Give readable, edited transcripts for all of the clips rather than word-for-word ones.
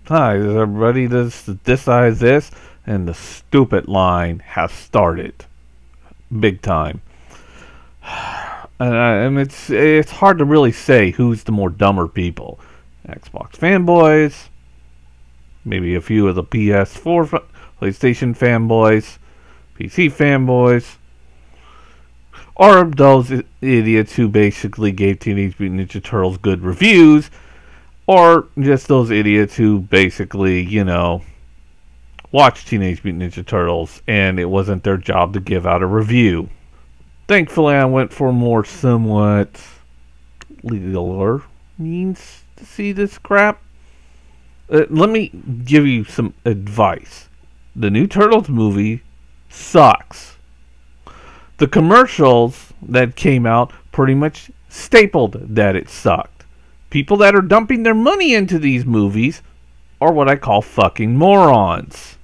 Hi, is everybody this size this? And the stupid line has started. Big time. And it's hard to really say who's the more dumber people. Xbox fanboys, maybe a few of the PS4, PlayStation fanboys, PC fanboys, or those idiots who basically gave Teenage Mutant Ninja Turtles good reviews, or just those idiots who basically, watched Teenage Mutant Ninja Turtles and it wasn't their job to give out a review. Thankfully, I went for more somewhat legaler means to see this crap. Let me give you some advice. The new Turtles movie sucks. The commercials that came out pretty much stapled that it sucked. People that are dumping their money into these movies are what I call fucking morons.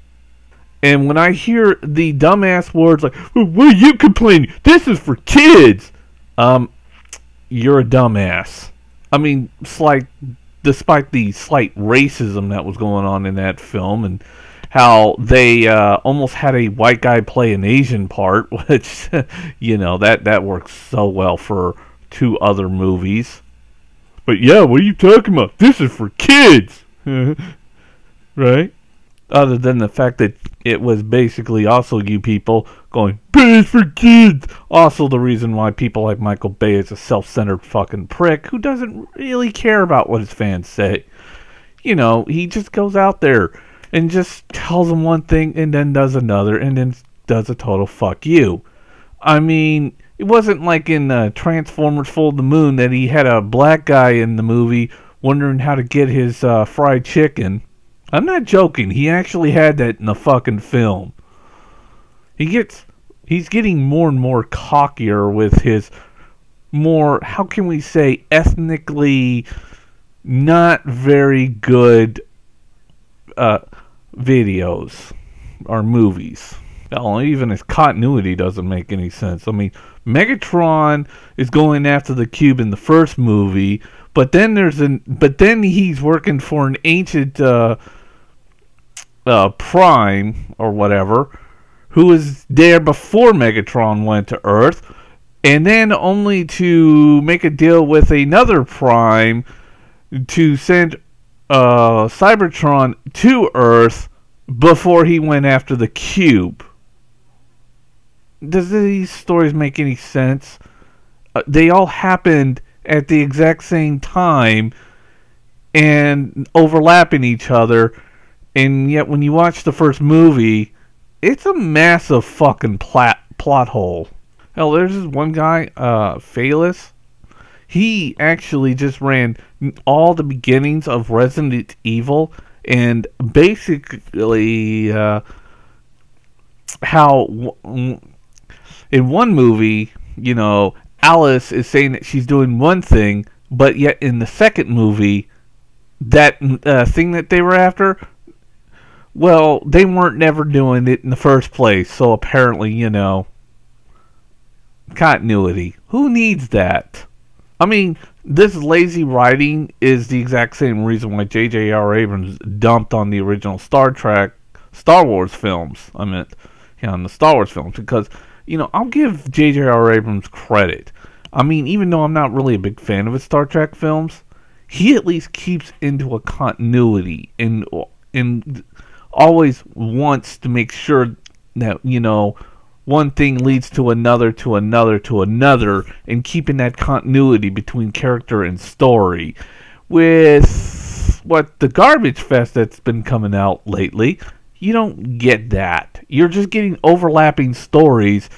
And when I hear the dumbass words like, "What are you complaining? This is for kids," you're a dumbass. I mean, despite the slight racism that was going on in that film, and how they almost had a white guy play an Asian part, which, that works so well for two other movies. But yeah, what are you talking about? This is for kids! Right? Other than the fact that it was basically also you people going, "But it's for kids!" Also the reason why people like Michael Bay is a self-centered fucking prick who doesn't really care about what his fans say. He just goes out there and just tells them one thing and then does another and then does a total fuck you. I mean, it wasn't like in Transformers Full of the Moon that he had a black guy in the movie wondering how to get his fried chicken. I'm not joking. He actually had that in the fucking film. He's getting more and more cockier with his more, how can we say, ethnically not very good videos or movies. Hell, even his continuity doesn't make any sense. I mean, Megatron is going after the cube in the first movie, but then he's working for an ancient Prime or whatever, who was there before Megatron went to Earth, and then only to make a deal with another Prime to send Cybertron to Earth before he went after the cube. Does these stories make any sense? They all happened at the exact same time and overlapping each other, and yet when you watch the first movie, it's a massive fucking plot hole. Hell, there's this one guy, Phaelus. He actually just ran all the beginnings of Resident Evil, and basically how in one movie, Alice is saying that she's doing one thing, but yet in the second movie, that thing that they were after, well, they weren't never doing it in the first place. So apparently, continuity. Who needs that? I mean, this lazy writing is the exact same reason why J.J.R. Abrams dumped on the original Star Wars films. I meant, on the Star Wars films, because I'll give J.J.R. Abrams credit. I mean, even though I'm not really a big fan of his Star Trek films, he at least keeps into a continuity and always wants to make sure that, one thing leads to another, to another, to another, and keeping that continuity between character and story. With what the garbage fest that's been coming out lately, you don't get that. You're just getting overlapping stories,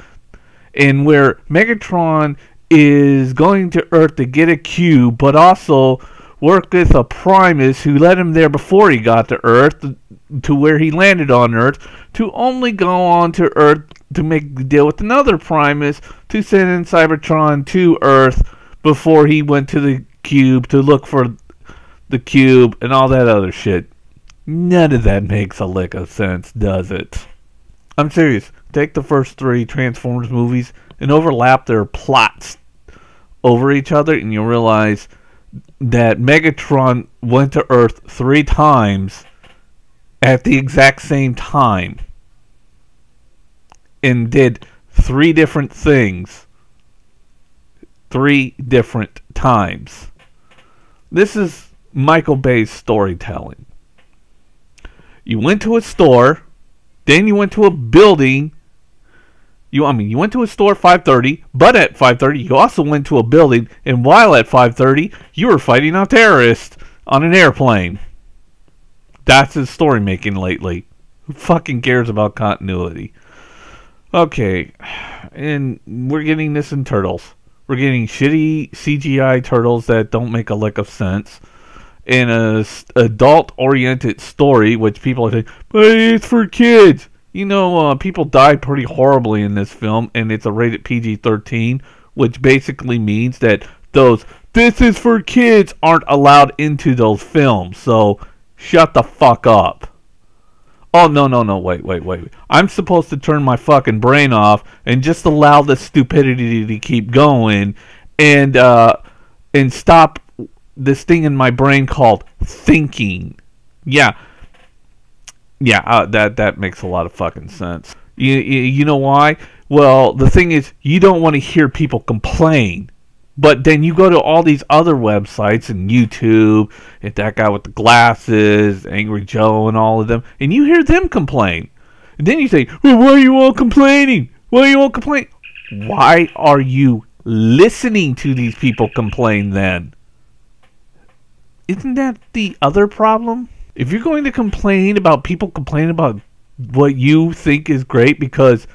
and where Megatron is going to Earth to get a cube, but also work with a Primus who led him there before he got to Earth, to where he landed on Earth, to only go on to Earth to make the deal with another Primus to send in Cybertron to Earth before he went to the cube to look for the cube and all that other shit. None of that makes a lick of sense, does it? I'm serious. Take the first 3 Transformers movies and overlap their plots over each other, and you'll realize that Megatron went to Earth 3 times at the exact same time and did 3 different things 3 different times. This is Michael Bay's storytelling. You went to a store, then you went to a building. You went to a store at 5:30, but at 5:30 you also went to a building, and while at 5:30 you were fighting a terrorist on an airplane. That's his story making lately. Who fucking cares about continuity? Okay, and we're getting this in Turtles. We're getting shitty CGI turtles that don't make a lick of sense. In a adult-oriented story, which people are saying, but it's for kids. You know, people died pretty horribly in this film, and it's a rated PG-13, which basically means that those "this is for kids" aren't allowed into those films. So, shut the fuck up. Oh, no, wait. I'm supposed to turn my fucking brain off and just allow the stupidity to keep going and stop this thing in my brain called thinking. Yeah, that makes a lot of fucking sense. You know why? Well, the thing is, you don't want to hear people complain. But then you go to all these other websites and YouTube, and that guy with the glasses, AngryJoe, and all of them, and you hear them complain. And then you say, well, why are you all complaining? Why are you all complaining? Why are you listening to these people complain then? Isn't that the other problem? If you're going to complain about people complaining about what you think is great because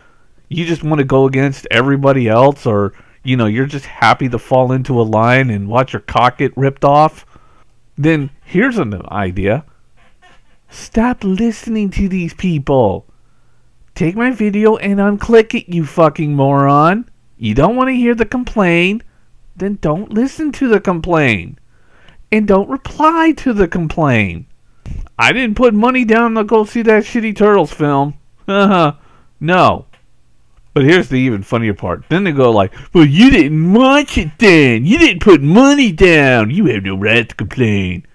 you just want to go against everybody else, or you know, you're just happy to fall into a line and watch your cock get ripped off, then here's an idea. Stop listening to these people. Take my video and unclick it, you fucking moron. You don't want to hear the complaint, then don't listen to the complaint. And don't reply to the complaint. I didn't put money down to go see that shitty Turtles film. No. But here's the even funnier part. Then they go like, well, you didn't watch it then. You didn't put money down. You have no right to complain.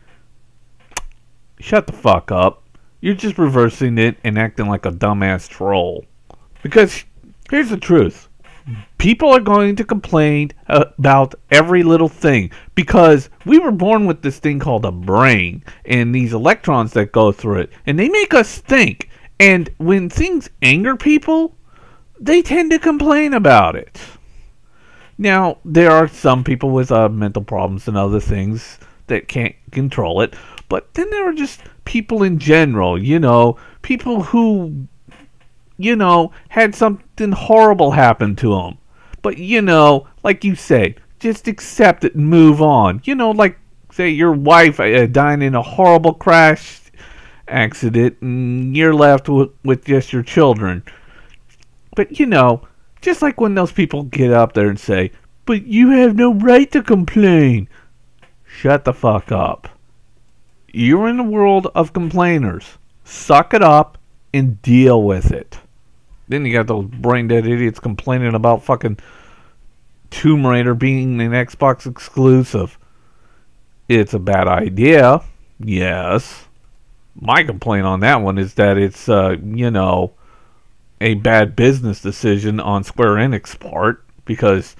Shut the fuck up. You're just reversing it and acting like a dumbass troll. Because here's the truth. People are going to complain about every little thing. Because we were born with this thing called a brain. And these electrons that go through it. And they make us think. And when things anger people, they tend to complain about it. Now, there are some people with mental problems and other things that can't control it. But then there are just people in general, you know, people who, you know, had something horrible happen to them. But, you know, like you say, just accept it and move on. You know, like, say, your wife dying in a horrible crash accident and you're left with just your children. But, you know, just like when those people get up there and say, but you have no right to complain. Shut the fuck up. You're in a world of complainers. Suck it up and deal with it. Then you got those brain-dead idiots complaining about fucking Tomb Raider being an Xbox exclusive. It's a bad idea. Yes. My complaint on that one is that it's, you know, a bad business decision on Square Enix part, because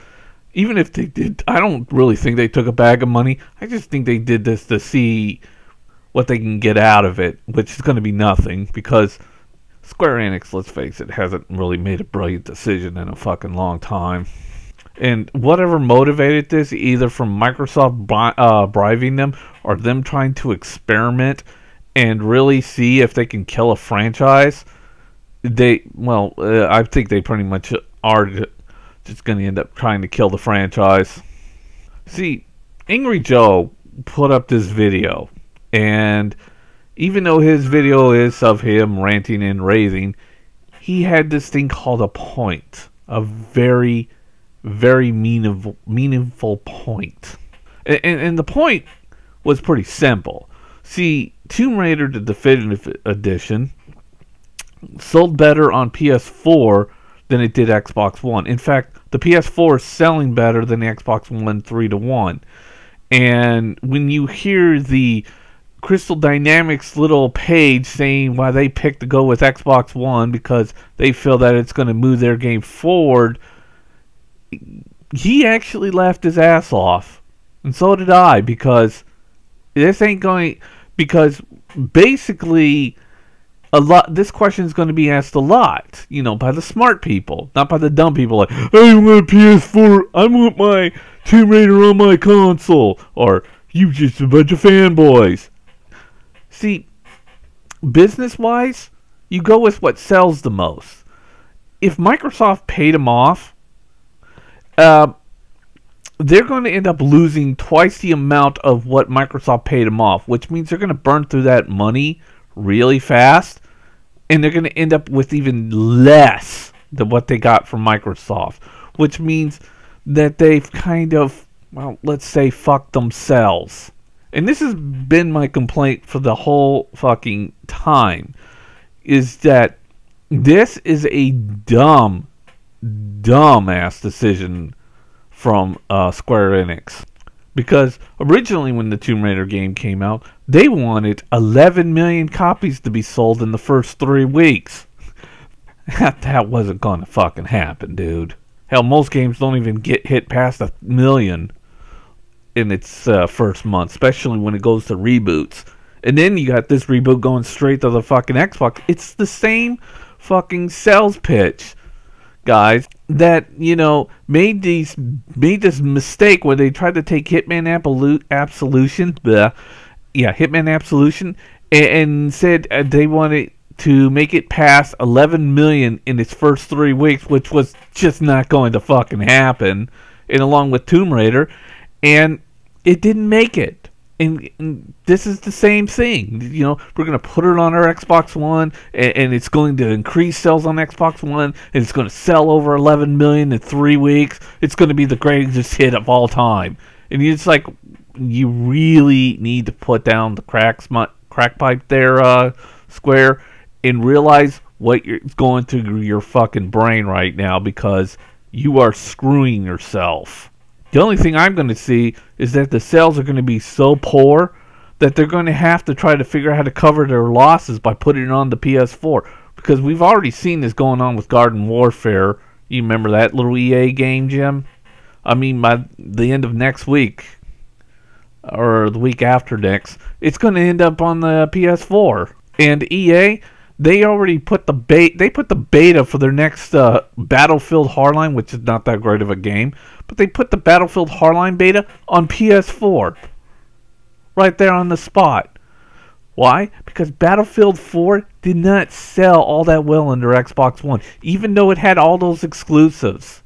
even if they did, I don't really think they took a bag of money. I just think they did this to see what they can get out of it, which is going to be nothing, because Square Enix, let's face it, hasn't really made a brilliant decision in a fucking long time. And whatever motivated this, either from Microsoft bribing them or them trying to experiment and really see if they can kill a franchise, I think they pretty much are just going to end up trying to kill the franchise. See, AngryJoe put up this video, and even though his video is of him ranting and raving, he had this thing called a point. A very, very meaningful point. And the point was pretty simple. See, Tomb Raider, the Definitive Edition, sold better on PS4 than it did Xbox One. In fact, the PS4 is selling better than the Xbox One 3-1. And when you hear the Crystal Dynamics little page saying why they picked to go with Xbox One because they feel that it's going to move their game forward. He actually laughed his ass off, and so did I, because this ain't going. Because basically, this question is going to be asked a lot, by the smart people, not by the dumb people. Like, I want a PS4. I want my Tomb Raider on my console, or you just a bunch of fanboys. See, business-wise, you go with what sells the most. If Microsoft paid them off, they're going to end up losing twice the amount of what Microsoft paid them off, which means they're going to burn through that money really fast, and they're going to end up with even less than what they got from Microsoft, which means that they've kind of, well, let's say, fucked themselves. And this has been my complaint for the whole fucking time, is that this is a dumb ass decision from Square Enix. Because originally when the Tomb Raider game came out, they wanted 11 million copies to be sold in the first 3 weeks. That wasn't going to fucking happen, dude. Hell, most games don't even hit past 1 million in its first month, especially when it goes to reboots. And then you got this reboot going straight to the fucking Xbox. It's the same fucking sales pitch, guys, that made this mistake where they tried to take Hitman Absolution, and said they wanted to make it past 11 million in its first 3 weeks, which was just not going to fucking happen. And along with Tomb Raider, and it didn't make it. And this is the same thing. We're going to put it on our Xbox One, and it's going to increase sales on Xbox One, and it's going to sell over 11 million in 3 weeks. It's going to be the greatest hit of all time. And it's like, you really need to put down the crack pipe there, Square, and realize what you're going through your fucking brain right now, because you are screwing yourself. The only thing I'm going to see is that the sales are going to be so poor that they're going to have to try to figure out how to cover their losses by putting it on the PS4. Because we've already seen this going on with Garden Warfare. You remember that little EA game, Jim? I mean, by the end of next week, or the week after next, it's going to end up on the PS4. And EA, they already put the beta for their next Battlefield Hardline, which is not that great of a game, but they put the Battlefield Hardline beta on PS4. Right there on the spot. Why? Because Battlefield 4 did not sell all that well under Xbox One, even though it had all those exclusives.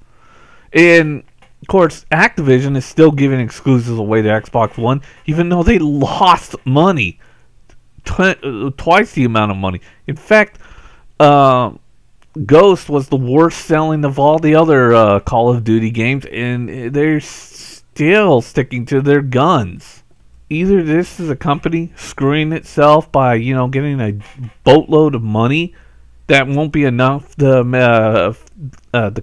And, of course, Activision is still giving exclusives away to Xbox One, even though they lost money. Twice the amount of money. In fact, Ghost was the worst selling of all the other Call of Duty games, and they're still sticking to their guns. Either this is a company screwing itself by, getting a boatload of money that won't be enough to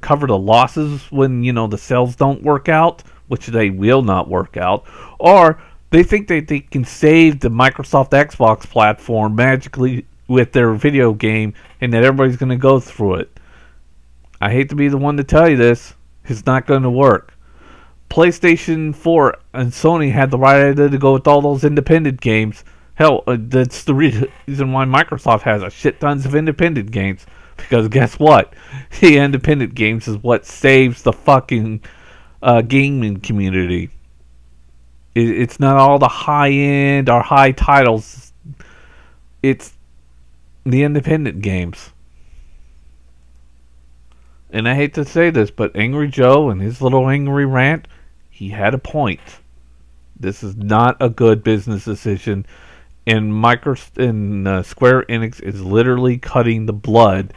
cover the losses when, the sales don't work out, which they will not work out, or they think that they can save the Microsoft Xbox platform magically with their video game, and that everybody's going to go through it. I hate to be the one to tell you this. It's not going to work. PlayStation 4 and Sony had the right idea to go with all those independent games. Hell, that's the reason why Microsoft has a shit tons of independent games. Because guess what? The independent games is what saves the fucking gaming community. It's not all the high-end or high titles. It's the independent games. And I hate to say this, but AngryJoe and his little angry rant, he had a point. This is not a good business decision, and Square Enix is literally cutting the blood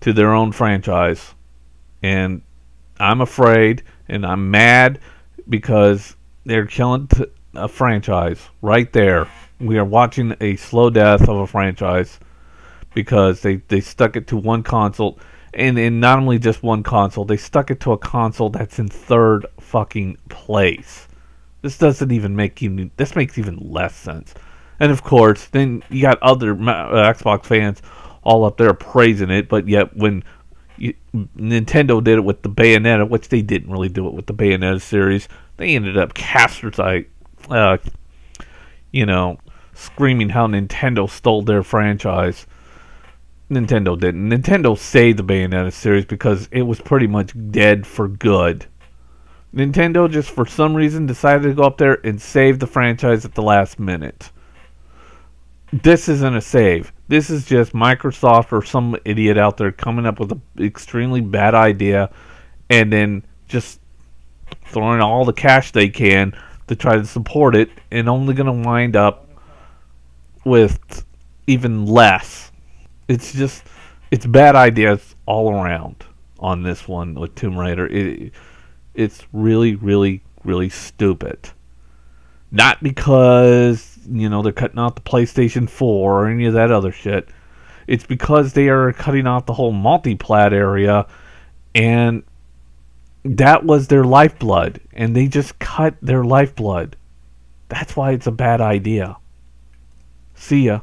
to their own franchise. And I'm afraid, and I'm mad, because they're killing a franchise right there. We are watching a slow death of a franchise because they stuck it to one console, and not only just one console, they stuck it to a console that's in third fucking place. This doesn't even make this makes even less sense. And of course, then you got other Xbox fans all up there praising it, but yet when Nintendo did it with the Bayonetta, which they didn't really do it with the Bayonetta series, they ended up screaming how Nintendo stole their franchise. Nintendo didn't. Nintendo saved the Bayonetta series because it was pretty much dead for good. Nintendo just for some reason decided to go up there and save the franchise at the last minute. This isn't a save. This is just Microsoft or some idiot out there coming up with an extremely bad idea and then just throwing all the cash they can to try to support it, and only going to wind up with even less. It's bad ideas all around on this one with Tomb Raider. It's really, really, really stupid. Not because, they're cutting out the PlayStation 4 or any of that other shit. It's because they are cutting out the whole multi-plat area, and that was their lifeblood, and they just cut their lifeblood. That's why it's a bad idea. See ya.